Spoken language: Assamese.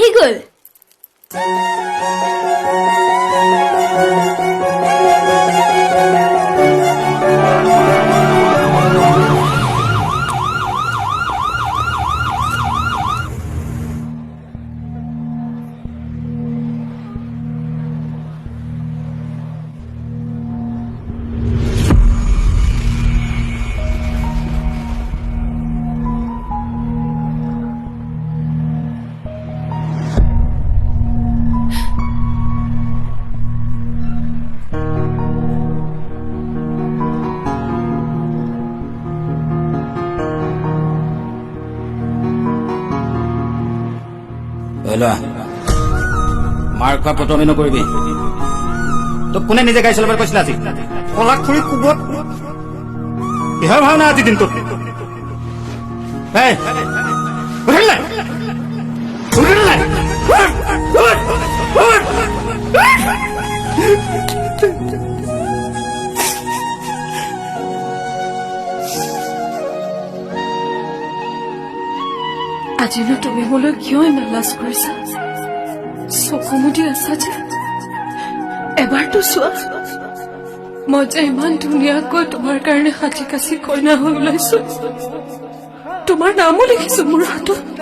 আহি গ'ল। মাৰ খোৱা পটমি নকৰিবি। তোক কোনে নিজে গাড়ী চলাবলৈ কৈছিলে আজি? কলাক খুৰি কোবত কিহৰ ভাওনা আজি দিনটোত? আজিনো তুমি মোলৈ কিয় ইমান লাজ কৰিছা? চকু মুদি আছা যে এবাৰতো চোৱা, মই যে ইমান ধুনীয়াকৈ তোমাৰ কাৰণে সাজি কাচি কইনা হৈ ওলাইছো, তোমাৰ নামো লিখিছো মোৰ হাতত।